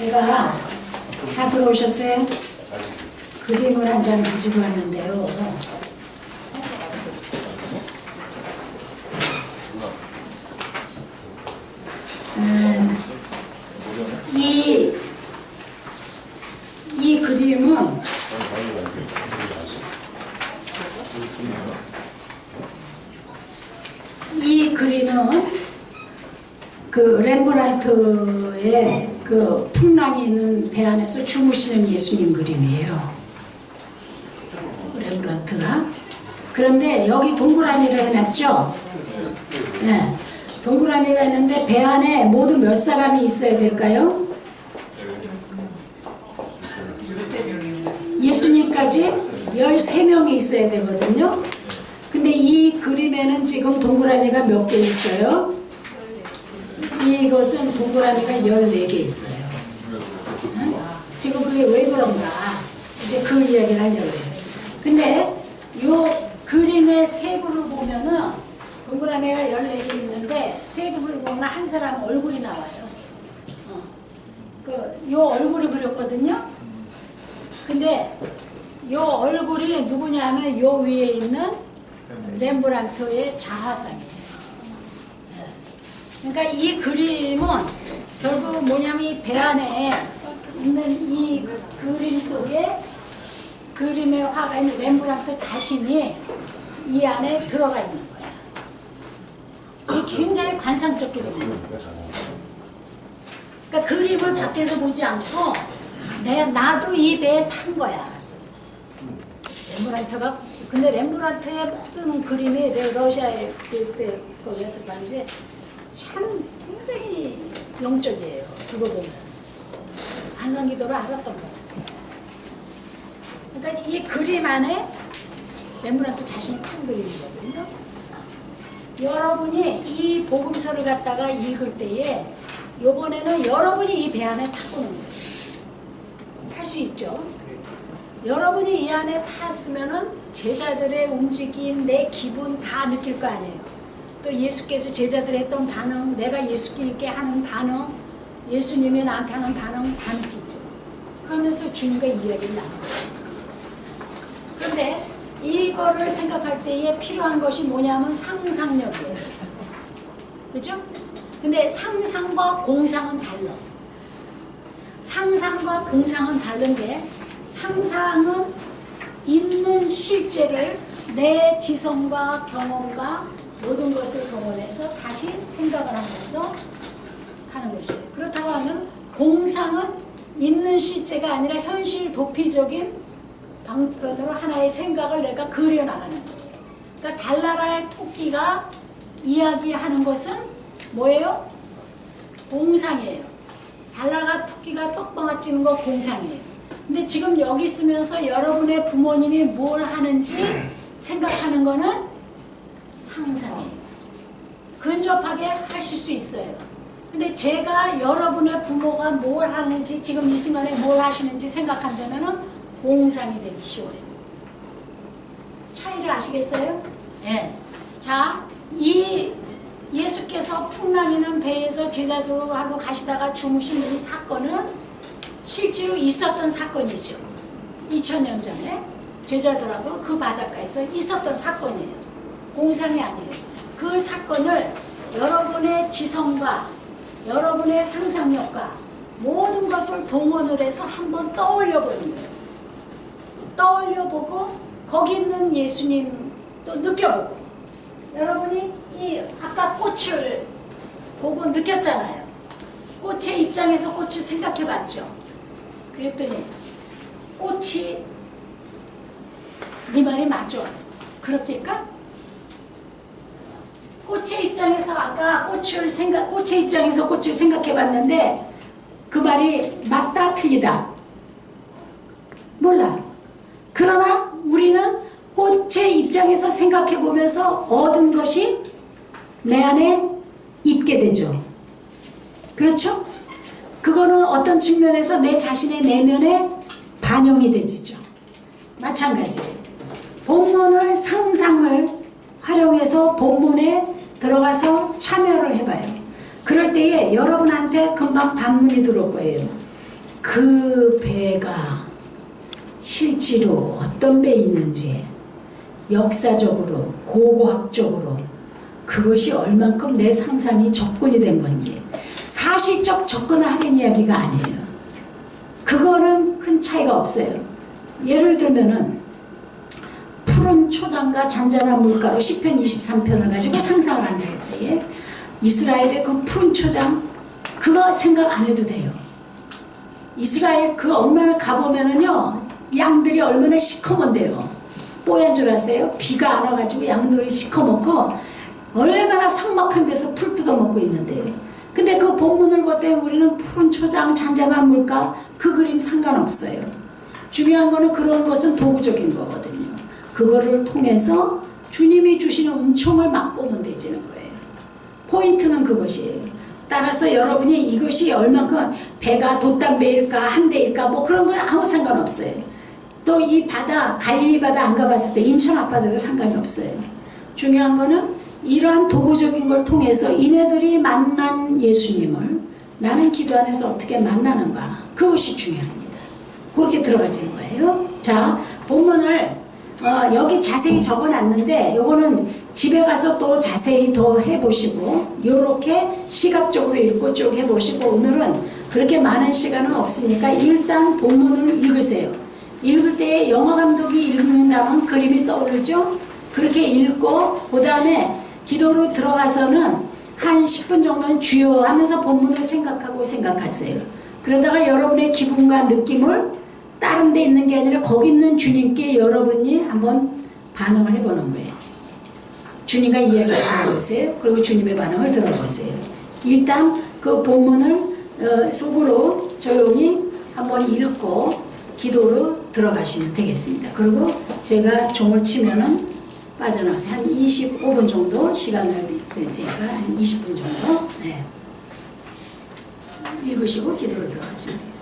제가 다 들어오셨어요? 그림을 한 장 가지고 왔는데요. 이 그림은 그 렘브란트의 그 풍랑이 있는 배 안에서 주무시는 예수님 그림이에요. 렘브란트가. 그런데 여기 동그라미를 해놨죠? 네. 동그라미가 있는데 배 안에 모두 몇 사람이 있어야 될까요? 예수님까지 13명이 있어야 되거든요. 근데 이 그림에는 지금 동그라미가 몇 개 있어요? 이것은 동그라미가 14개 있어요. 응? 지금 그게 왜 그런가? 이제 그 이야기를 하려고 해요. 근데 요 그림의 세부를 보면은 동그라미가 14개 있는데 세부를 보면 한 사람 얼굴이 나와요. 요 얼굴이 그렸거든요. 근데 요 얼굴이 누구냐면 요 위에 있는 렘브란트의 자화상이에요. 그러니까 이 그림은 결국 뭐냐면 이 배 안에 있는 이 그림 속에 그림의 화가인 렘브란트 자신이 이 안에 들어가 있는 거야. 이게 굉장히 관상적 그림이에요. 그러니까 그림을 밖에서 보지 않고 나도 이 배에 탄 거야. 렘브란트가. 근데 렘브란트의 모든 그림이 러시아에 그때 거기에서 봤는데 참 굉장히 영적이에요. 그거 보면 관상기도를 알았던 것 같아요. 그러니까 이 그림 안에 렘브란트 자신이 탄 그림이거든요. 여러분이 이 복음서를 갖다가 읽을 때에 요번에는 여러분이 이 배 안에 타보는 거예요. 탈 수 있죠. 여러분이 이 안에 탔으면은 제자들의 움직임, 내 기분 다 느낄 거 아니에요. 또 예수께서 제자들 했던 반응, 내가 예수님께 하는 반응, 예수님이 나한테 하는 반응 다 느끼죠. 그러면서 주님과 이야기를 나눠요. 그런데 이거를 생각할 때에 필요한 것이 뭐냐면 상상력이에요. 그죠? 근데 상상과 공상은 달라. 상상과 공상은 다른데 상상은 있는 실제를 내 지성과 경험과 모든 것을 동원해서 다시 생각을 하면서 하는 것이에요. 그렇다고 하면 공상은 있는 실제가 아니라 현실 도피적인 방편으로 하나의 생각을 내가 그려나가는 거예요. 그러니까 달나라의 토끼가 이야기하는 것은 뭐예요? 공상이에요. 달나라 토끼가 떡방아 찌는 거 공상이에요. 근데 지금 여기 있으면서 여러분의 부모님이 뭘 하는지 생각하는 거는 상상이에요. 근접하게 하실 수 있어요. 근데 제가 여러분의 부모가 뭘 하는지 지금 이 순간에 뭘 하시는지 생각한다면 공상이 되기 쉬워요. 차이를 아시겠어요? 네. 자, 이 예수께서 풍랑이는 배에서 제자들하고 가시다가 주무신 이 사건은 실제로 있었던 사건이죠. 2000년 전에 제자들하고 그 바닷가에서 있었던 사건이에요. 공상이 아니에요. 그 사건을 여러분의 지성과 여러분의 상상력과 모든 것을 동원을 해서 한번 떠올려 보는 거예요. 떠올려 보고 거기 있는 예수님도 느껴보고 여러분이 이 아까 꽃을 보고 느꼈잖아요. 꽃의 입장에서 꽃을 생각해 봤죠. 그랬더니 꽃이 네 말이 맞아. 그렇습니까? 꽃의 입장에서 아까 꽃의 입장에서 꽃을 생각해 봤는데 그 말이 맞다 틀리다 몰라. 그러나 우리는 꽃의 입장에서 생각해 보면서 얻은 것이 내 안에 있게 되죠. 그렇죠? 그거는 어떤 측면에서 내 자신의 내면에 반영이 되지죠. 마찬가지예요. 본문을 상상을 활용해서 본문에 들어가서 참여를 해봐요. 그럴 때에 여러분한테 금방 반문이 들어올 거예요. 그 배가 실제로 어떤 배 있는지 역사적으로 고고학적으로 그것이 얼만큼 내 상상이 접근이 된 건지 사실적 접근을 하는 이야기가 아니에요. 그거는 큰 차이가 없어요. 예를 들면은 푸른 초장과 잔잔한 물가로 시편 23편을 가지고 상상을 한다 했대요. 이스라엘의 그 푸른 초장 그거 생각 안 해도 돼요. 이스라엘 그 얼마나 가보면은요 양들이 얼마나 시커먼데요. 뽀얀 줄 아세요? 비가 안 와가지고 양들이 시커멓고 얼마나 삭막한 데서 풀 뜯어먹고 있는데 근데 그 본문을 볼 때 우리는 푸른 초장 잔잔한 물가 그 그림 상관없어요. 중요한 거는 그런 것은 도구적인 거거든요. 그거를 통해서 주님이 주시는 은총을 맛보면 되지는 거예요. 포인트는 그것이에요. 따라서 여러분이 이것이 얼마큼 배가 돛담배일까 함대일까 뭐 그런 건 아무 상관없어요. 또 이 바다 갈릴리 바다 안 가봤을 때 인천 앞바다도 상관이 없어요. 중요한 거는 이러한 도구적인 걸 통해서 이네들이 만난 예수님을 나는 기도 안에서 어떻게 만나는가 그것이 중요합니다. 그렇게 들어가지는 거예요. 자, 본문을 여기 자세히 적어놨는데 요거는 집에 가서 또 자세히 더 해보시고 요렇게 시각적으로 읽고 쭉 해보시고 오늘은 그렇게 많은 시간은 없으니까 일단 본문을 읽으세요. 읽을 때 영화 감독이 읽는다면 그림이 떠오르죠? 그렇게 읽고 그 다음에 기도로 들어가서는 한 10분 정도는 주여 하면서 본문을 생각하고 생각하세요. 그러다가 여러분의 기분과 느낌을 다른 데 있는 게 아니라 거기 있는 주님께 여러분이 한번 반응을 해보는 거예요. 주님과 이야기 들어보세요. 그리고 주님의 반응을 들어보세요. 일단 그 본문을 속으로 조용히 한번 읽고 기도로 들어가시면 되겠습니다. 그리고 제가 종을 치면은 빠져나와서 한 25분 정도 시간을 드릴 테니까 한 20분 정도 네. 읽으시고 기도로 들어가시면 되겠습니다.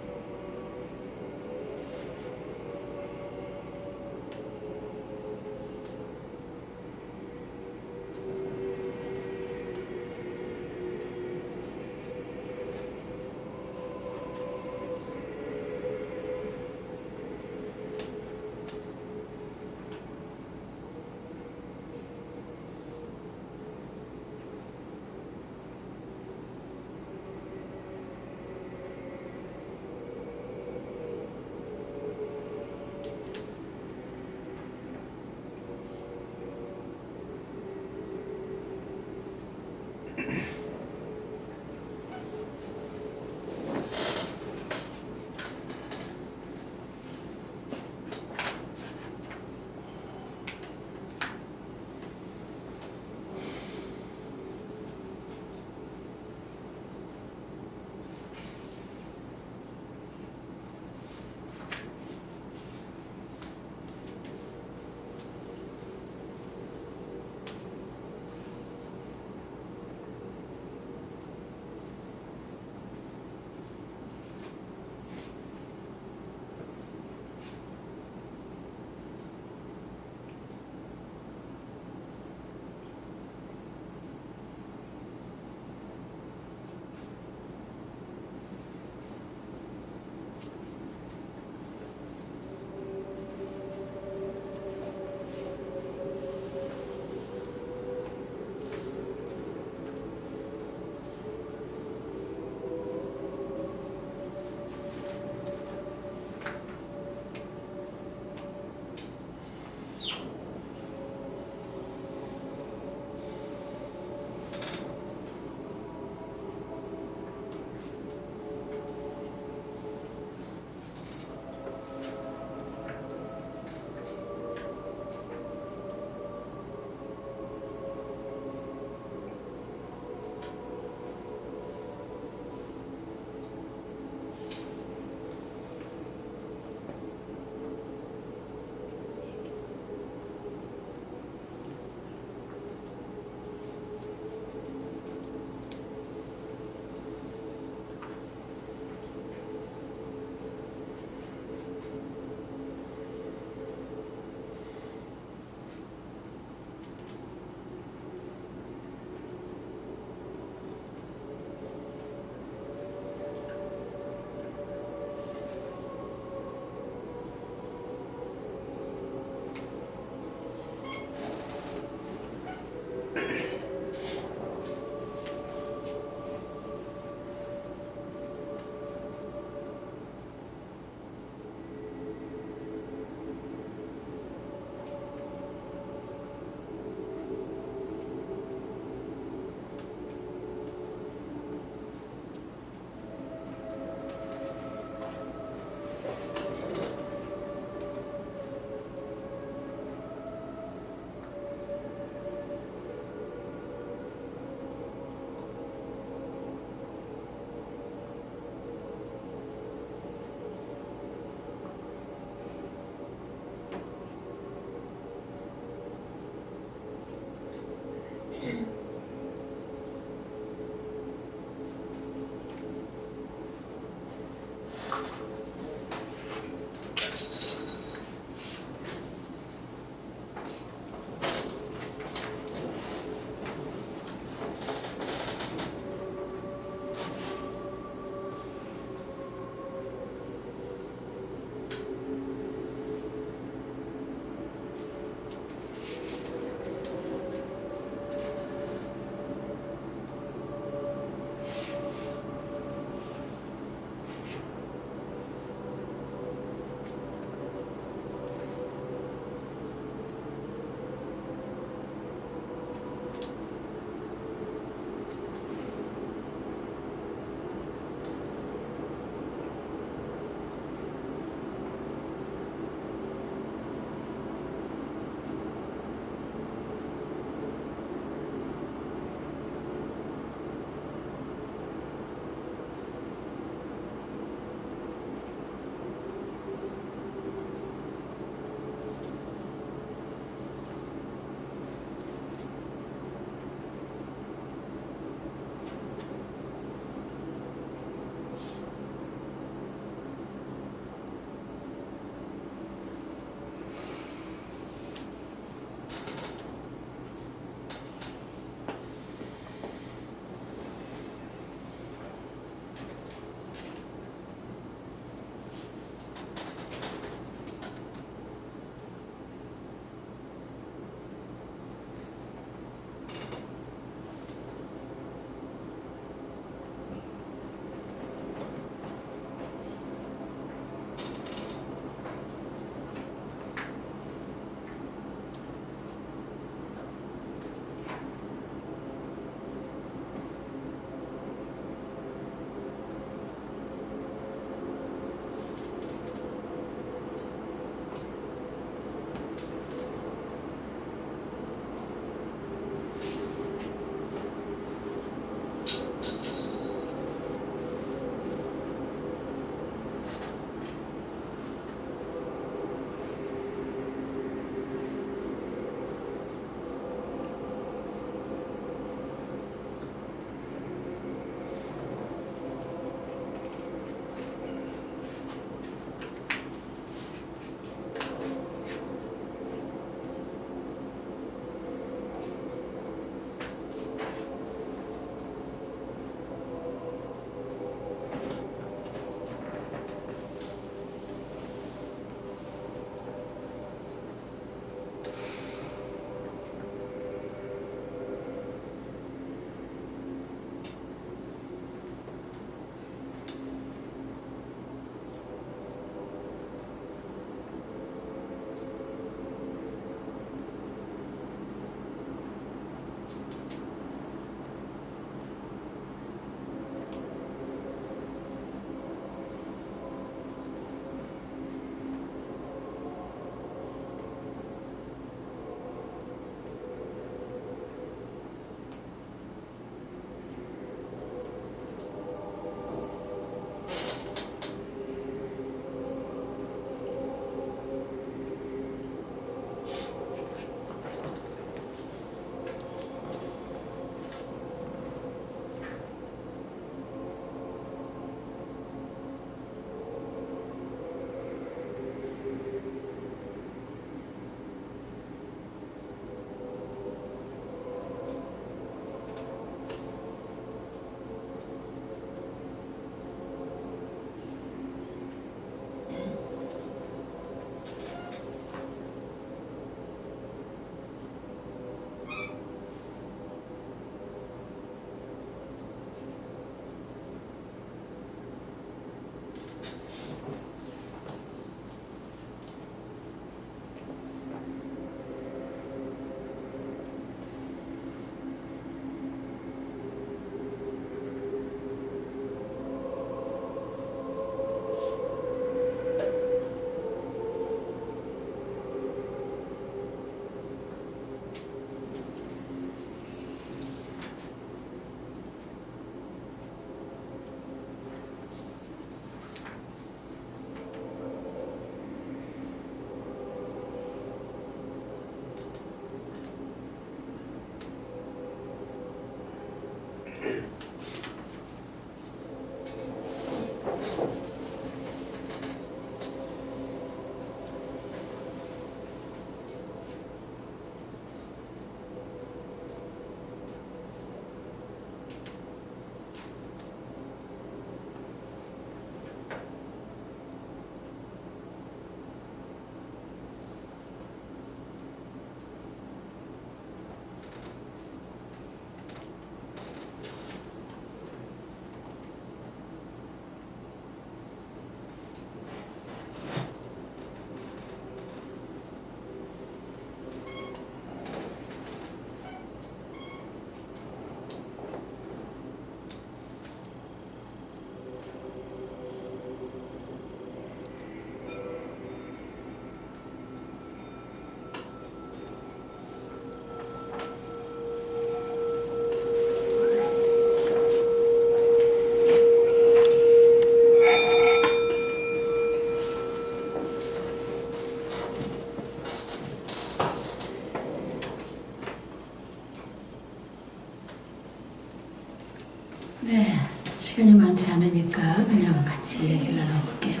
시간이 많지 않으니까 그냥 같이 얘기를 나눠볼게요.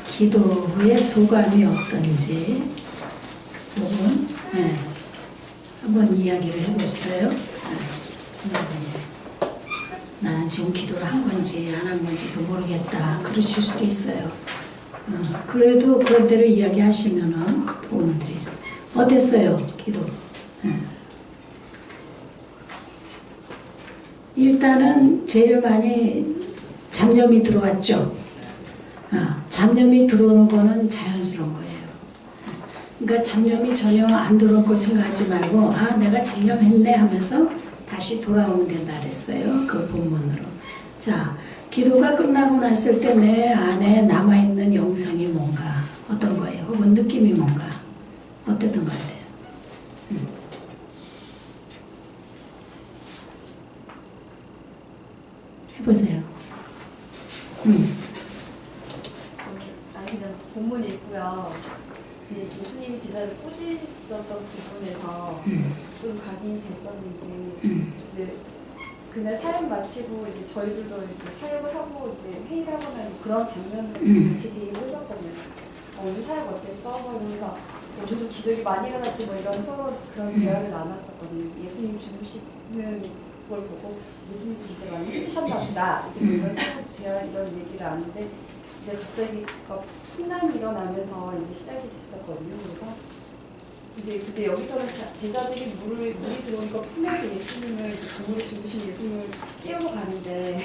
기도 후에 소감이 어떤지 부분 한번 이야기를 해보실래요? 나는 지금 기도를 한 건지 안 한 건지도 모르겠다 그러실 수도 있어요. 그래도 그런 대로 이야기하시면은 도움을 드리겠습니다. 어땠어요? 기도? 일단은 제일 많이 잡념이 들어왔죠. 잡념이 들어오는 거는 자연스러운 거예요. 그러니까 잡념이 전혀 안 들어올 거 생각하지 말고 내가 잡념했네 하면서 다시 돌아오면 된다 그랬어요. 그 본문으로. 자, 기도가 끝나고 났을 때 내 안에 남아있는 영상이 뭔가 어떤 거예요? 혹은 느낌이 뭔가 어땠던 것 같아요? 해보세요. 아니죠. 본문 읽고요. 예수님이 제자를 꾸짖었던 부분에서 좀 각인이 됐었는지 이제 그날 사역 마치고 이제 저희들도 이제 사역을 하고 이제 회의를 하거나 그런 장면을 같이 되게 흘렀거든요. 오늘 사역 어땠어? 뭐 이러면서 오늘도 기적이 많이 일어났지 뭐 이런 서로 그런 대화를 나눴었거든요. 예수님 주무시는 걸 보고 예수님도 진짜 많이 힘드셨나 보다. 이제 이런 서로 대화 이런 얘기를 하는데 이제 갑자기 풍랑이 일어나면서 이제 시작이 됐었거든요. 그래서 이제 근데 여기서는 제자들이 물이 들어오니까 품에서 예수님을 그물을 주무신 예수님을 깨우러 가는데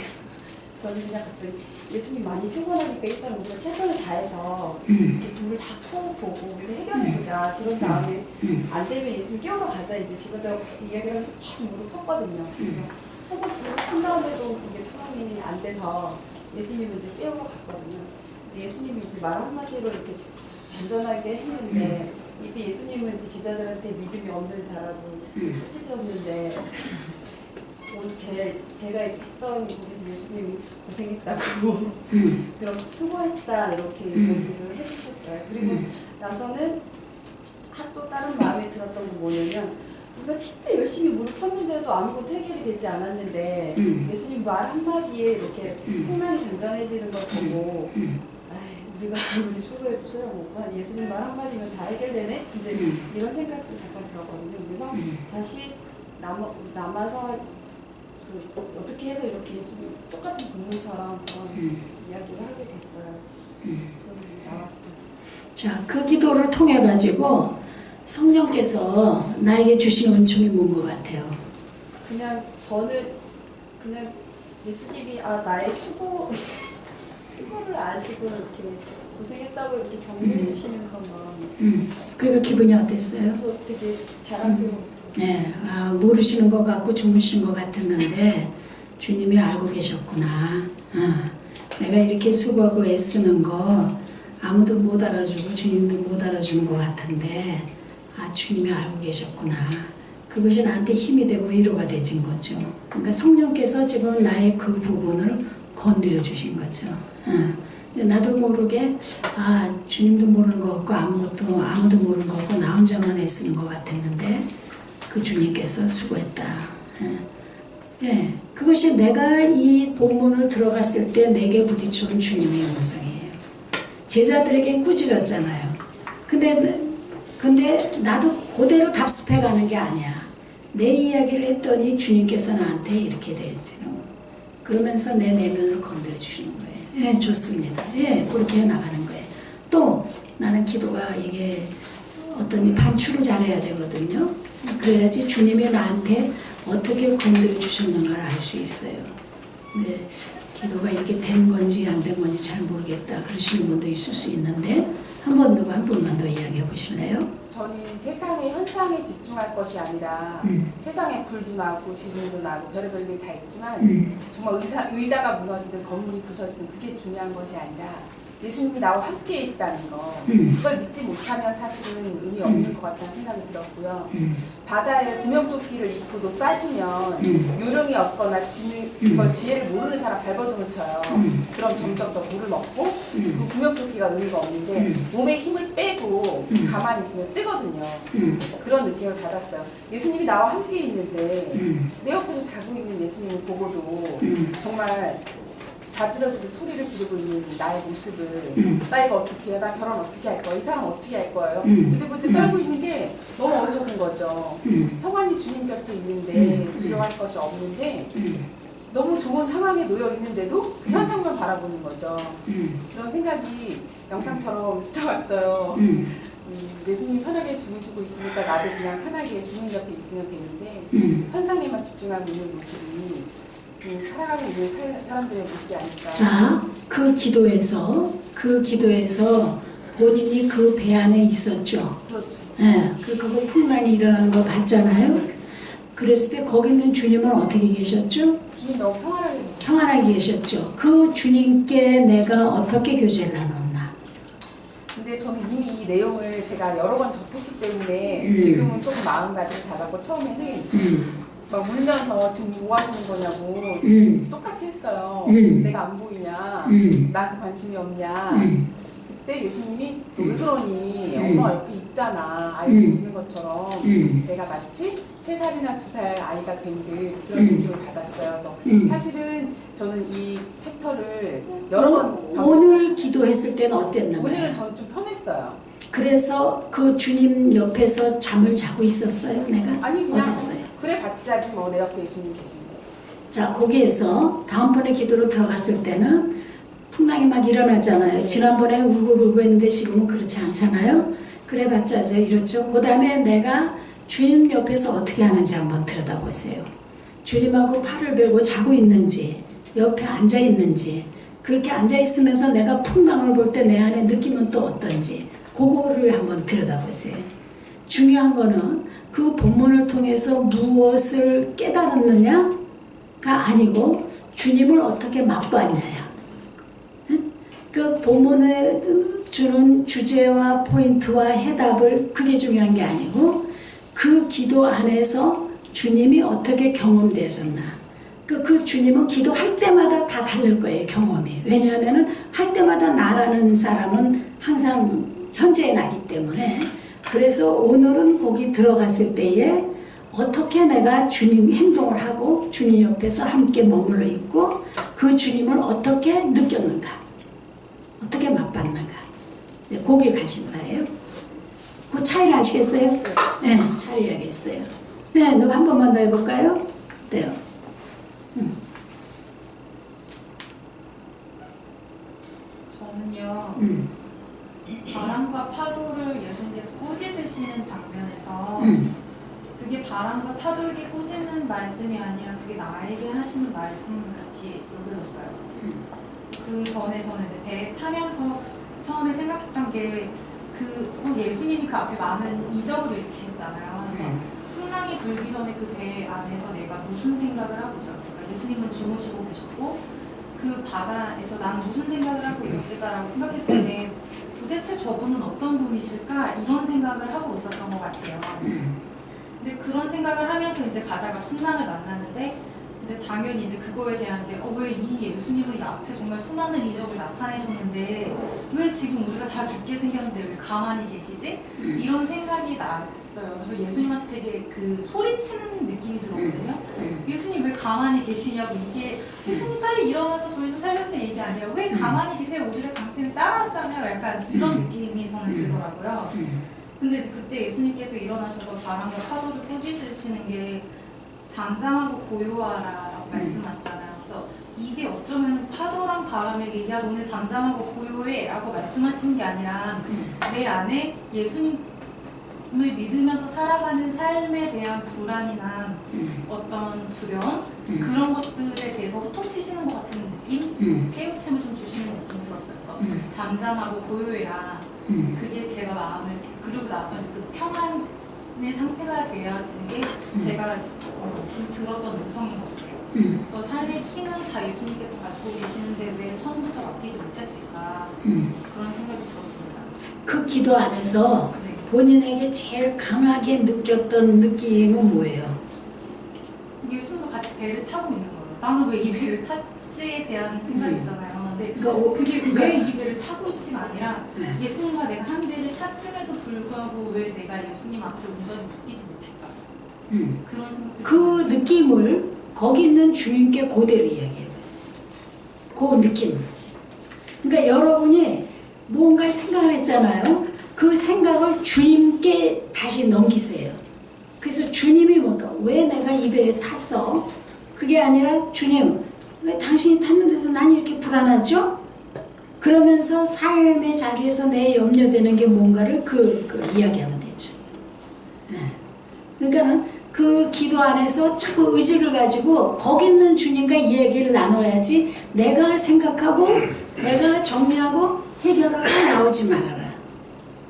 저는 그냥 갑자기 예수님 많이 피곤하니까 일단 우리가 최선을 다해서 물을 다 풀어보고 우리가 해결해보자. 그런 다음에 안 되면 예수님 깨우러 가자. 이제 제자들하고 같이 이야기를 하면서 계속 물을 폈거든요. 그래서 한참 물을 푼 다음에도 이게 상황이 안 돼서 예수님을 이제 깨우러 갔거든요. 예수님이 이제 말 한마디로 이렇게 잔잔하게 했는데 이때 예수님은 이제 제자들한테 믿음이 없는 자라고 꾸짖었는데 오늘 제가 했던 거기서 예수님이 고생했다고 그럼 수고했다 이렇게 얘기를 해주셨어요. 그리고 나서는 또 다른 마음에 들었던 건 뭐냐면 우리가 진짜 열심히 물을 폈는데도 아무것도 해결이 되지 않았는데 예수님 말 한마디에 이렇게 풍랑이 잔잔해지는 걸 보고 우리가 아무리 수고해도 소용없구나. 예수님 말 한마디면 다 해결되네? 이제 이런 생각도 잠깐 들었거든요. 그래서 다시 남아서 어떻게 해서 이렇게 예수님 똑같은 본문처럼 그런 이야기를 하게 됐어요. 그래서 나왔어요. 자, 그 기도를 통해 가지고 성령께서 나에게 주신 은총이 뭔 것 같아요? 그냥 저는 그냥 예수님이 나의 수고를 아시고 이렇게 고생했다고 이렇게 격려해 주시는 그런 마음이 그리고 기분이 어땠어요? 그래서 되게 자랑스러웠어요. 네, 모르시는 것 같고 주무신 것 같았는데 주님이 알고 계셨구나. 내가 이렇게 수고하고 애쓰는 거 아무도 못 알아주고 주님도 못 알아주는 것 같은데 주님이 알고 계셨구나. 그것이 나한테 힘이 되고 위로가 되진 거죠. 그러니까 성령께서 지금 나의 그 부분을 건드려 주신 거죠. 나도 모르게 주님도 모르는 것 같고 아무도 모르는 것 같고 나 혼자만 애쓰는 것 같았는데 그 주님께서 수고했다. 그것이 내가 이 본문을 들어갔을 때 내게 부딪히는 주님의 음성이에요. 제자들에게 꾸짖었잖아요. 근데 나도 그대로 답습해 가는 게 아니야. 내 이야기를 했더니 주님께서 나한테 이렇게 되죠. 그러면서 내 내면을 건드려 주시는 거예요. 좋습니다. 그렇게 해나가는 거예요. 또 나는 기도가 이게 어떤 반출을 잘해야 되거든요. 그래야지 주님이 나한테 어떻게 건드려 주셨는가를 알 수 있어요. 근데 기도가 이렇게 된 건지 안 된 건지 잘 모르겠다 그러시는 분도 있을 수 있는데 누구 한 분만 더 이야기해 보실래요? 저는 세상의 현상에 집중할 것이 아니라 세상에 불도 나고 지진도 나고 별의별 일이 다 있지만 정말 의자가 무너지든 건물이 부서지든 그게 중요한 것이 아니라 예수님이 나와 함께 있다는 거 그걸 믿지 못하면 사실은 의미 없는 것 같다는 생각이 들었고요. 바다에 구명조끼를 입고도 빠지면 요령이 없거나 지혜를 모르는 사람 발버둥을 쳐요. 그럼 점점 더 물을 먹고 그 구명조끼가 의미가 없는데 몸에 힘을 빼고 가만히 있으면 뜨거든요. 그런 느낌을 받았어요. 예수님이 나와 함께 있는데 내 옆에서 자고 있는 예수님을 보고도 정말 자지러지게 소리를 지르고 있는 나의 모습을 나 이거 어떻게 해? 나 결혼 어떻게 할 거야? 이 사람 어떻게 할 거예요? 이렇게 볼 때 떨고 있는 게 너무 어리석은 거죠. 평안히 주님 곁에 있는데 두려워할 것이 없는데 너무 좋은 상황에 놓여 있는데도 그 현상만 바라보는 거죠. 그런 생각이 영상처럼 스쳐왔어요. 예수님이 편하게 주무시고 있으니까 나도 그냥 편하게 주님 곁에 있으면 되는데 현상에만 집중하고 있는 모습이 지금 살아가고 있는 사람들의 모습이 아닐까. 자, 그 기도에서 본인이 그 배 안에 있었죠. 그렇죠. 예, 그거 풍랑이 일어나는 거 봤잖아요. 그랬을 때 거기 있는 주님은 어떻게 계셨죠? 주님 너무 평안하게 평안하게 계셨죠. 그 주님께 내가 어떻게 교제를 나눴나? 근데 저는 이미 이 내용을 제가 여러 번 접했기 때문에 지금은 조금 마음가짐이 달랐고 처음에는 막 울면서 지금 뭐 하시는 거냐고 똑같이 했어요. 내가 안 보이냐? 나한테 관심이 없냐? 그때 예수님이 왜 그러니? 엄마가 옆에 있잖아. 아이 보는 것처럼 내가 마치 3살이나 2살 아이가 된 듯 그런 느낌을 받았어요. 사실은 저는 이 챕터를 여러 번 오늘 기도했을 때는 어땠나요? 오늘은 저는 좀 편했어요. 그래서 그 주님 옆에서 잠을 자고 있었어요, 내가? 아니 그냥 어땠어요? 그래 봤자지 뭐 내 옆에 예수님 계신데. 자, 거기에서 다음번에 기도로 들어갔을 때는 풍랑이 막 일어나잖아요. 지난번에 울고 했는데 지금은 그렇지 않잖아요. 그래 봤자죠, 이렇죠. 그 다음에 내가 주님 옆에서 어떻게 하는지 한번 들여다보세요. 주님하고 팔을 베고 자고 있는지, 옆에 앉아 있는지, 그렇게 앉아 있으면서 내가 풍랑을 볼 때 내 안에 느낌은 또 어떤지, 그거를 한번 들여다보세요. 중요한 거는 그 본문을 통해서 무엇을 깨달았느냐가 아니고 주님을 어떻게 맛보았냐야. 그 본문에 주는 주제와 포인트와 해답을 그게 중요한 게 아니고 그 기도 안에서 주님이 어떻게 경험되셨나. 그 주님은 기도할 때마다 다 다를 거예요, 경험이. 왜냐하면 할 때마다 나라는 사람은 항상 현재에 나기 때문에. 그래서 오늘은 거기 들어갔을 때에 어떻게 내가 주님 행동을 하고 주님 옆에서 함께 머물러 있고 그 주님을 어떻게 느꼈는가, 어떻게 맛봤는가. 그게 관심사예요. 그 차이를 아시겠어요? 네, 차이 이야기했어요. 네, 누가 한 번만 더 해볼까요? 네요. 저는요, 바람과 파도를 예수님께서 꾸짖으시는 장면에서 그게 바람과 파도에게 꾸짖는 말씀이 아니라 그게 나에게 하시는 말씀 같이 여겨졌어요. 그 전에 저는 이제 배 타면서 처음에 생각했던 게 예수님이 그 앞에 많은 이적을 일으키셨잖아요. 그래서 풍랑이 불기 전에 그 배 안에서 내가 무슨 생각을 하고 있었을까? 예수님은 주무시고 계셨고 그 바다에서 난 무슨 생각을 하고 있었을까라고 생각했을 때 도대체 저분은 어떤 분이실까? 이런 생각을 하고 있었던 것 같아요. 근데 그런 생각을 하면서 이제 가다가 풍랑을 만났는데 이제 당연히 이제 그거에 대한 이제 왜 이 예수님은 이 앞에 정말 수많은 이적을 나타내셨는데 왜 지금 우리가 다 죽게 생겼는데 왜 가만히 계시지? 이런 생각이 났어요. 그래서 예수님한테 되게 그 소리치는 느낌이 들었거든요. 예수님 왜 가만히 계시냐고. 이게 예수님 빨리 일어나서 저희 좀 살려주세요 얘기 아니라 왜 가만히 계세요? 우리가 당신을 따라왔잖아요. 약간 이런 느낌이 저는 들더라고요. 근데 이제 그때 예수님께서 일어나셔서 바람과 파도를 꾸짖으시는 게 잠잠하고 고요하라라고 말씀하시잖아요. 그래서 이게 어쩌면 파도랑 바람에게 야 너네 잠잠하고 고요해 라고 말씀하시는 게 아니라 내 안에 예수님을 믿으면서 살아가는 삶에 대한 불안이나 어떤 두려움 그런 것들에 대해서 호통치시는 것 같은 느낌? 깨우침을 좀 주시는 느낌이 들었어요. 그래서 잠잠하고 고요해라. 그게 제가 마음을 그리고 나서 그 평안의 상태가 되어지는 게 제가 들었던 음성인 것 같아요. 그래서 삶의 키는 다 예수님께서 가지고 계시는데 왜 처음부터 맡기지 못했을까 그런 생각이 들었습니다. 그 기도 안에서 네. 본인에게 제일 강하게 느꼈던 느낌은 뭐예요? 예수님과 같이 배를 타고 있는 거예요. 나는 왜 이 배를 탔지에 대한 생각이 있잖아요. 근데 그게 왜 이 배를 타고 있지가 아니라 예수님과 내가 한 배를 탔음에도 불구하고 왜 내가 예수님 앞에 온전히 느끼지 못할까? 그런 생각이 그 느낌을 거기 있는 주님께 그대로 이야기해보세요. 그 느낌. 그러니까 여러분이 뭔가를 생각을 했잖아요. 그 생각을 주님께 다시 넘기세요. 그래서 주님이 뭔가 왜 내가 이 배에 탔어? 그게 아니라 주님 왜 당신이 탔는데도 난 이렇게 불안하죠? 그러면서 삶의 자리에서 내 염려되는 게 뭔가를 그 이야기하면 되죠. 그러니까 그 기도 안에서 자꾸 의지를 가지고 거기 있는 주님과 이야기를 나눠야지 내가 생각하고 내가 정리하고 해결하고 나오지 말아라.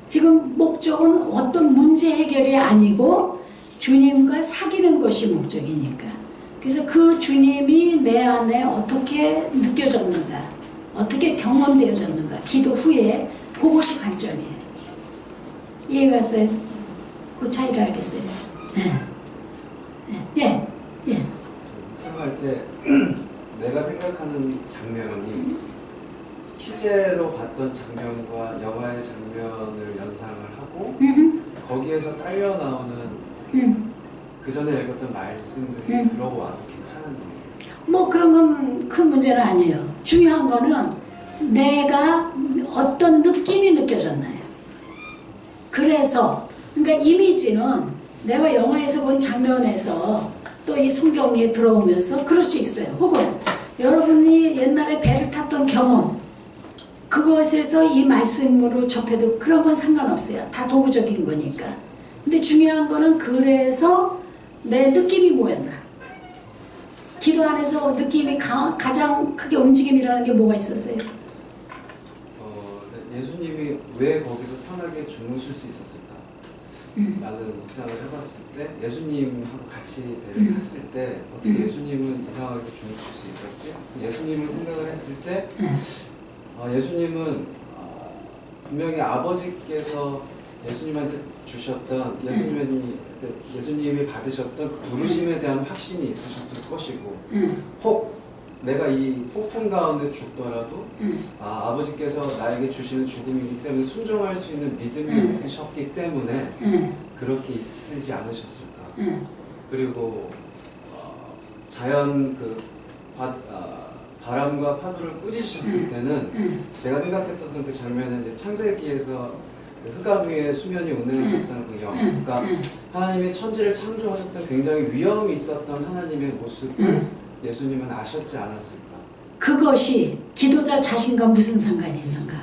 지금 목적은 어떤 문제 해결이 아니고 주님과 사귀는 것이 목적이니까. 그래서 그 주님이 내 안에 어떻게 느껴졌는가, 어떻게 경험되어졌는가, 기도 후에 그것이 관점이에요. 이해가 갔어요? 그 차이를 알겠어요? 예. 생각할 때 내가 생각하는 장면이 실제로 봤던 장면과 영화의 장면을 연상을 하고 거기에서 딸려 나오는 그 전에 읽었던 말씀들이 들어와도 괜찮은 거예요. 뭐 그런 건 큰 문제는 아니에요. 중요한 거는 내가 어떤 느낌이 느껴졌나요? 그래서 그러니까 이미지는 내가 영화에서 본 장면에서 또 이 성경에 들어오면서 그럴 수 있어요. 혹은 여러분이 옛날에 배를 탔던 경험 그것에서 이 말씀으로 접해도 그런 건 상관없어요. 다 도구적인 거니까. 근데 중요한 거는 그래서 내 느낌이 뭐였나? 기도 안에서 느낌이 가장 크게 움직임이라는 게 뭐가 있었어요? 예수님이 왜 거기서 편하게 주무실 수 있었을까? 라는 묵상을 해봤을 때 예수님하고 같이 배를 탔을 때 어떻게 예수님은 이상하게 주무실 수 있었지? 예수님을 생각을 했을 때 예수님은 분명히 아버지께서 예수님한테 주셨던 예수님이 받으셨던 그 부르심에 대한 확신이 있으셨을 것이고 혹 내가 이 폭풍 가운데 죽더라도 아버지께서 나에게 주시는 죽음이기 때문에 순종할 수 있는 믿음이 있으셨기 때문에 그렇게 있으지 않으셨을까. 그리고 자연 바람과 파도를 꾸짖으셨을 때는 제가 생각했던 그 장면은 이제 창세기에서 그 흑암 위에 수면이 운행하셨다는 그 영화. 그러니까 하나님이 천지를 창조하셨던 굉장히 위험이 있었던 하나님의 모습을 예수님은 아셨지 않았을까? 그것이 기도자 자신과 무슨 상관이 있는가?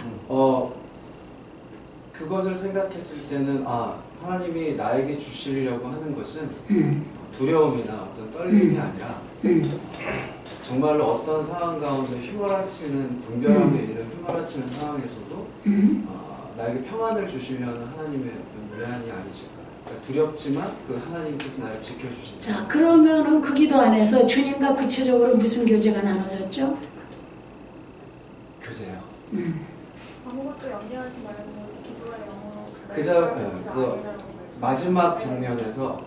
그것을 생각했을 때는 하나님이 나에게 주시려고 하는 것은 두려움이나 어떤 떨림이 아니라 정말로 어떤 상황 가운데 휘몰아치는 분별함에 이르는 휘몰아치는 상황에서도 나에게 평안을 주시려는 하나님의 어떤 위안이 아니실까? 그러니까 두렵지만 그 하나님께서 나를 지켜주신다. 자, 그러면은 그 기도 안에서 주님과 구체적으로 무슨 교제가 나눠졌죠? 교제요. 아무것도 염려하지 말고 기도와 영으로 그래서 마지막 장면에서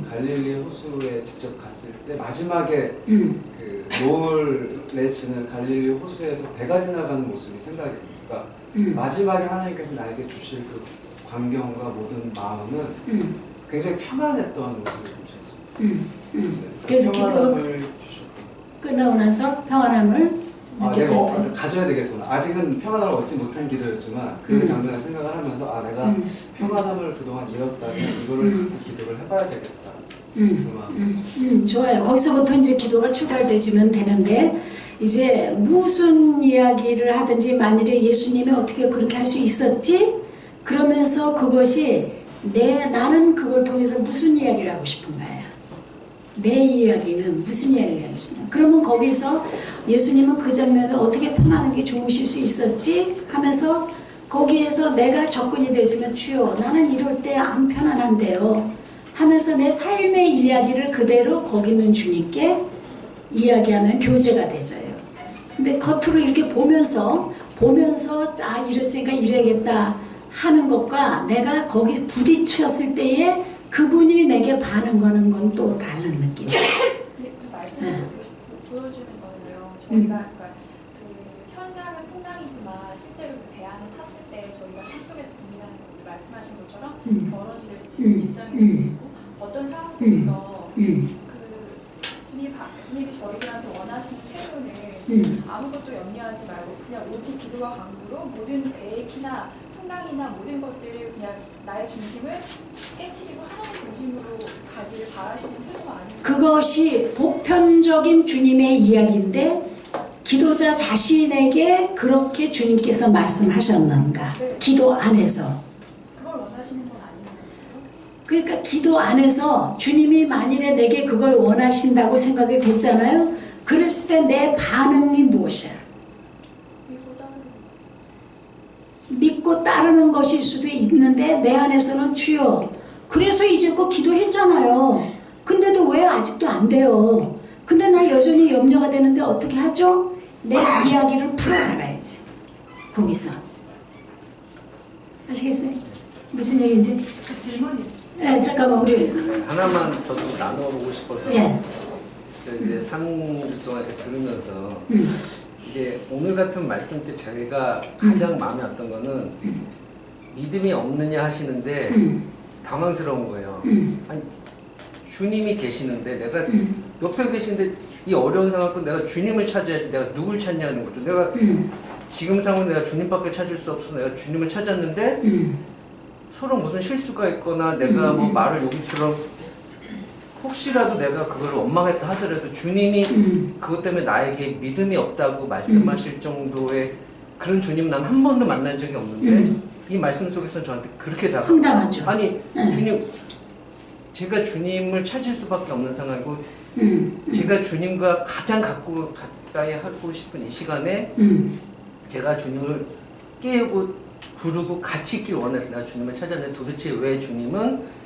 갈릴리 호수에 직접 갔을 때 마지막에 그 노을에 지는 갈릴리 호수에서 배가 지나가는 모습이 생각이 됩니다. 그러니까 마지막에 하나님께서 나에게 주실 그 광경과 모든 마음은 굉장히 평안했던 모습을 보셨습니다. 그래서 평안함을 끝나고 나서 평안함을 내가 가져야 되겠구나. 아직은 평안함을 얻지 못한 기도였지만 그 장면을 생각을 하면서 내가 평안함을 그동안 잃었다면 이거를 갖고 기도를 해봐야 되겠다. 좋아요. 거기서부터 이제 기도가 출발되지면 되는데 이제 무슨 이야기를 하든지 만일에 예수님이 어떻게 그렇게 할 수 있었지? 그러면서 그것이 나는 그걸 통해서 무슨 이야기를 하고 싶은 거야. 내 이야기는 무슨 이야기를 하고 싶냐. 그러면 거기서 예수님은 그 장면을 어떻게 편안하게 주무실 수 있었지? 하면서 거기에서 내가 접근이 되지만 주여 나는 이럴 때 안 편안한데요. 하면서 내 삶의 이야기를 그대로 거기 있는 주님께 이야기하면 교제가 되져요. 근데 겉으로 이렇게 보면서 이랬으니까 이래야겠다 하는 것과 내가 거기 부딪혔을 때에 그분이 내게 반응하는 건 또 다른 느낌. 근데 이 말씀을 보여주는 거예요. 저희가 그러니까 그 현상은 풍랑이지만 실제로 그 배 안에 탔을 때 저희가 삶속에서 고민하는 것들 말씀하신 것처럼 결혼이 될 수도 있고 직장이 될 수도 있고 어떤 상황 속에서 그 주님이 저희들한테 원하시는 태도는 아무것도 강도와 강도로 모든 계획이나 풍랑이나 모든 것들을 그냥 나의 중심을 깨트리고 하나님 중심으로 가기를 바라시는 태도가 아닌가. 그것이 보편적인 주님의 이야기인데 기도자 자신에게 그렇게 주님께서 말씀하셨는가? 기도 안에서. 그걸 원하시는 건 아닌가요? 그러니까 기도 안에서 주님이 만일에 내게 그걸 원하신다고 생각이 됐잖아요. 그랬을 때 내 반응이 무엇이야? 믿고 따르는 것일 수도 있는데 내 안에서는 주여 그래서 이제껏 기도했잖아요. 근데도 왜 아직도 안 돼요? 근데 나 여전히 염려가 되는데 어떻게 하죠? 내 이야기를 풀어나가야지. 거기서 아시겠어요? 무슨 얘기인지? 그 질문이 네, 잠깐만 우리 하나만 저도 나눠보고 싶어서 예. 저 이제 3주 동안 이렇게 들으면서 이제 오늘 같은 말씀 때 제가 가장 마음에 왔던 거는 믿음이 없느냐 하시는데 당황스러운 거예요. 아니 주님이 계시는데 내가 옆에 계신데 이 어려운 상황도 내가 주님을 찾아야지 내가 누굴 찾냐는 거죠. 내가 지금 상황은 내가 주님밖에 찾을 수 없어 내가 주님을 찾았는데 서로 무슨 실수가 있거나 내가 뭐 말을 여기처럼 혹시라도 내가 그걸 원망했다 하더라도 주님이 그것 때문에 나에게 믿음이 없다고 말씀하실 정도의 그런 주님 난 한 번도 만난 적이 없는데 이 말씀 속에서 저한테 그렇게 다가와요. 황당하죠. 아니 주님 제가 주님을 찾을 수밖에 없는 상황이고 제가 주님과 가장 가까이 하고 싶은 이 시간에 제가 주님을 깨우고 부르고 같이 있길 원해서 내가 주님을 찾았는데 도대체 왜 주님은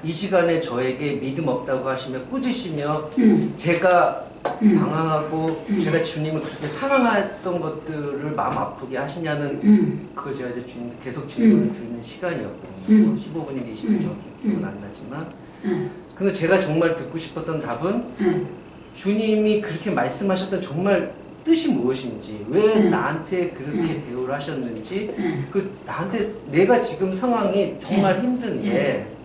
이 시간에 저에게 믿음 없다고 하시며 꾸짖으시며 제가 방황하고 제가 주님을 그렇게 사랑했던 것들을 마음 아프게 하시냐는 그걸 제가 이제 주님 계속 질문을 드리는 시간이었거든요. 15분인지 20분 정확히 기억은 안 나지만 근데 제가 정말 듣고 싶었던 답은 주님이 그렇게 말씀하셨던 정말 뜻이 무엇인지 왜 나한테 그렇게 대우를 하셨는지 그 나한테 내가 지금 상황이 정말 힘든데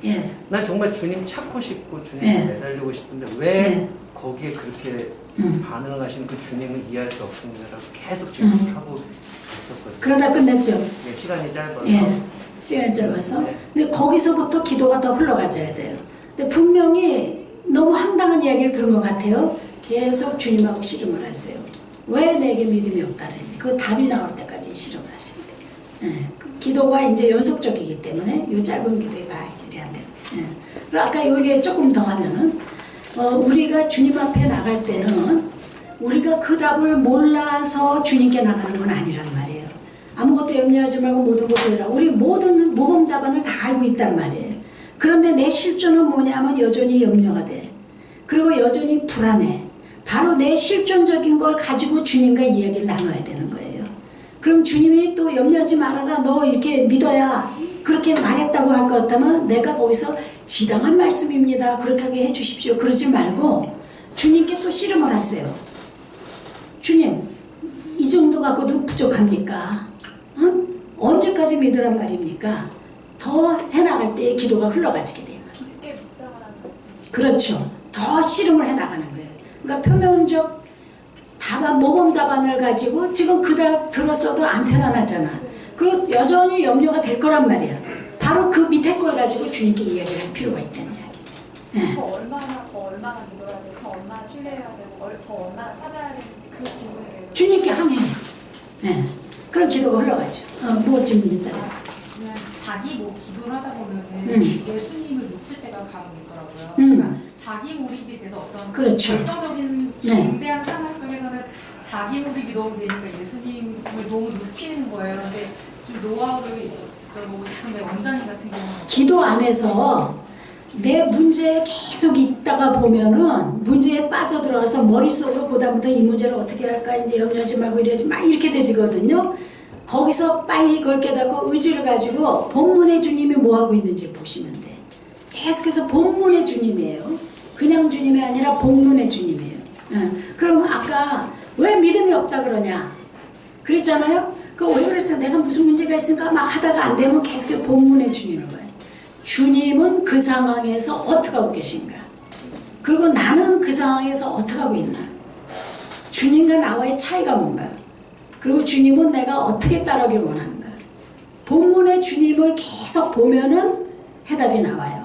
난 정말 주님 찾고 싶고 주님을 매달리고 싶은데 왜 거기에 그렇게 반응을 하시는 그 주님을 이해할 수 없습니다라고 계속 질문을 하고 있었거든요. 그러다 끝냈죠. 네, 시간이 짧아서 시간이 짧아서. 근데 거기서부터 기도가 더 흘러가져야 돼요. 근데 분명히 너무 황당한 이야기를 들은 것 같아요. 계속 주님하고 씨름을 하세요. 왜 내게 믿음이 없다는지 그 답이 나올 때까지 씨름을 하셔야 돼요. 그 기도가 이제 연속적이기 때문에 이 짧은 기도에 봐야 안 돼요. 그리고 아까 여기에 조금 더 하면은 우리가 주님 앞에 나갈 때는 우리가 그 답을 몰라서 주님께 나가는 건 아니란 말이에요. 아무것도 염려하지 말고 모든 것도 해라. 우리 모든 모범 답안을 다 알고 있단 말이에요. 그런데 내 실존은 뭐냐면 여전히 염려가 돼. 그리고 여전히 불안해. 바로 내 실존적인 걸 가지고 주님과 이야기를 나눠야 되는 거예요. 그럼 주님이 또 염려하지 말아라. 너 이렇게 믿어야 그렇게 말했다고 할 것 같다면 내가 거기서 지당한 말씀입니다. 그렇게 하게 해주십시오. 그러지 말고 주님께 또 씨름을 하세요. 주님, 이 정도 갖고도 부족합니까? 언제까지 믿으란 말입니까? 더 해나갈 때 기도가 흘러가지게 돼요. 깊게 묵상하라는 말씀. 그렇죠. 더 씨름을 해나가는 거예요. 그러니까 표면적 답안, 모범 답안을 가지고 지금 그 답 들었어도 안 편안하잖아. 그리고 여전히 염려가 될 거란 말이야. 바로 그 밑에 걸 가지고 주님께 이야기를 할 필요가 있다는 이야기. 더 얼마나 믿어야 되고 더 얼마나 신뢰해야 되고 더 얼마나 찾아야 되는지 그 질문에 대해서 주님께 항해해. 그런 기도가 흘러가죠. 무엇 질문이 따라서. 그냥 자기 기도를 하다 보면은 예수님을 놓칠 때가 가끔 있더라고요. 그러니까 자기 몰입이 돼서 어떤 그렇죠. 결정적인 중대한 상황 속에서는 자기 몰입이 너무 되니까 예수님을 너무 놓치는 거예요. 근데 좀 노하우를 여쭤보고 싶은데 원장님 같은 경우는 기도 안에서 내 문제에 계속 있다가 보면은 문제에 빠져들어가서 머릿속으로 보다부터 이 문제를 어떻게 할까 이제 염려하지 말고 이래야지 막 이렇게 되지거든요. 거기서 빨리 그걸 깨닫고 의지를 가지고 본문의 주님이 뭐하고 있는지 보시면 돼. 계속해서 본문의 주님이에요. 그냥 주님이 아니라 본문의 주님이에요. 그럼 아까 왜 믿음이 없다 그러냐 그랬잖아요. 왜 그랬어요? 내가 무슨 문제가 있을까 막 하다가 안 되면 계속 본문의 주님을 봐요. 주님은 그 상황에서 어떻게 하고 계신가? 그리고 나는 그 상황에서 어떻게 하고 있나? 주님과 나와의 차이가 뭔가요? 그리고 주님은 내가 어떻게 따르길 원하는가. 본문의 주님을 계속 보면은 해답이 나와요.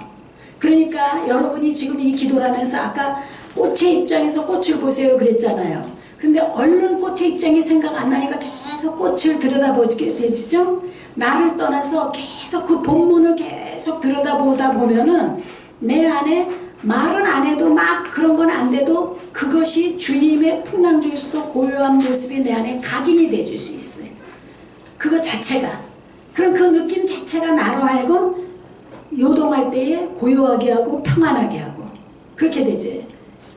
그러니까 여러분이 지금 이 기도를 하면서 아까 꽃의 입장에서 꽃을 보세요 그랬잖아요. 근데 얼른 꽃의 입장이 생각 안 나니까 계속 꽃을 들여다보게 되죠. 나를 떠나서 계속 그 본문을 계속 들여다보다 보면은 내 안에 말은 안 해도 막 그런 건 안 돼도 그것이 주님의 풍랑 중에서도 고요한 모습이 내 안에 각인이 돼줄 수 있어요. 그거 자체가. 그럼 그 느낌 자체가 나로 하여금 요동할 때에 고요하게 하고 평안하게 하고 그렇게 되지.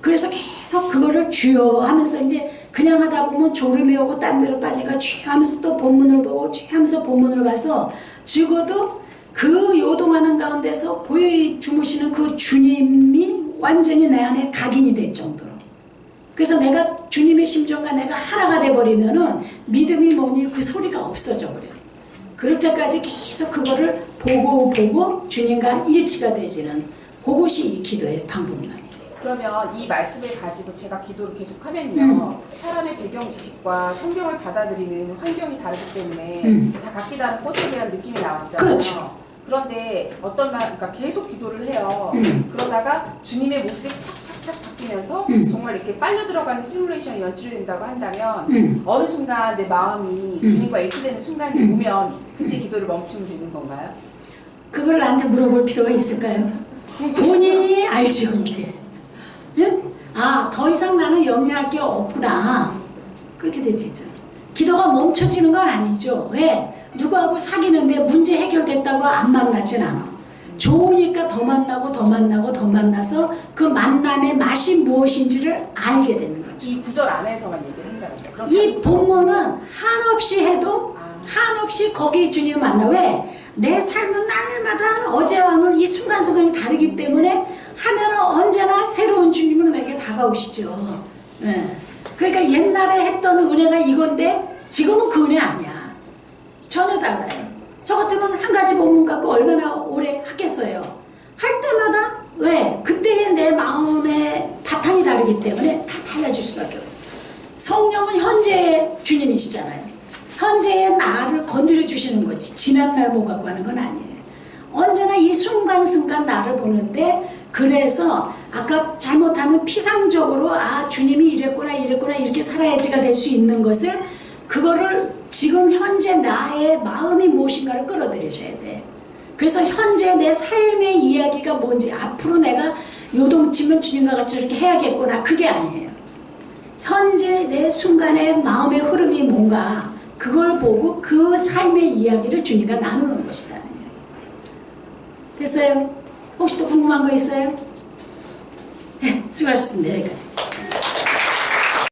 그래서 계속 그거를 주여 하면서 이제 그냥 하다 보면 졸음이 오고 딴 데로 빠지니까 주여 하면서 또 본문을 보고 주여 하면서 본문을 봐서 적어도 그 요동하는 가운데서 고요히 주무시는 그 주님이 완전히 내 안에 각인이 될 정도로. 그래서 내가 주님의 심정과 내가 하나가 돼버리면은 믿음이 뭐니 그 소리가 없어져 버려요. 그럴 때까지 계속 그거를 보고 주님과 일치가 되지는 그것이 이 기도의 방법론이에요. 그러면 이 말씀을 가지고 제가 기도를 계속하면요. 사람의 배경 지식과 성경을 받아들이는 환경이 다르기 때문에 다 각기 다른 꽃에 대한 느낌이 나왔잖아요. 그렇죠. 그런데 어떤 날, 그러니까 계속 기도를 해요. 그러다가 주님의 모습이 착착착 바뀌면서 정말 이렇게 빨려 들어가는 시뮬레이션이 연출이 된다고 한다면 어느 순간 내 마음이 주님과 일치되는 순간이 오면 그때 기도를 멈추면 되는 건가요? 그걸 나한테 물어볼 필요가 있을까요? 본인이 알죠 이제. 응? 아, 더 이상 나는 염려할 게 없구나. 그렇게 되지죠. 기도가 멈춰지는 건 아니죠. 왜? 누구하고 사귀는데 문제 해결됐다고 안 만나진 않아. 좋으니까 더 만나고 더 만나고 더 만나서 그 만남의 맛이 무엇인지를 알게 되는 거죠. 이 구절 안에서만 얘기를 한다고요. 이 본문은 한없이 해도 한없이 거기 주님 만나. 왜? 내 삶은 날마다 어제와 오늘 이 순간순간이 다르기 때문에 하면은 언제나 새로운 주님은 내게 다가오시죠. 네. 그러니까 옛날에 했던 은혜가 이건데 지금은 그 은혜 아니야. 전혀 달라요. 저 같으면 한 가지 본문 갖고 얼마나 오래 하겠어요. 할 때마다 왜? 그때의 내 마음의 바탕이 다르기 때문에 다 달라질 수밖에 없어요. 성령은 현재의 주님이시잖아요. 현재의 나를 건드려 주시는 거지. 지난 날 못 갖고 하는 건 아니에요. 언제나 이 순간순간 나를 보는데 그래서 아까 잘못하면 피상적으로 아 주님이 이랬구나 이렇게 살아야지가 될 수 있는 것을 그거를 지금 현재 나의 마음이 무엇인가를 끌어들이셔야 돼. 그래서 현재 내 삶의 이야기가 뭔지 앞으로 내가 요동치면 주님과 같이 이렇게 해야겠구나 그게 아니에요. 현재 내 순간의 마음의 흐름이 뭔가 그걸 보고 그 삶의 이야기를 주님과 나누는 것이다. 됐어요? 혹시 또 궁금한 거 있어요? 네, 수고하셨습니다. 여기까지.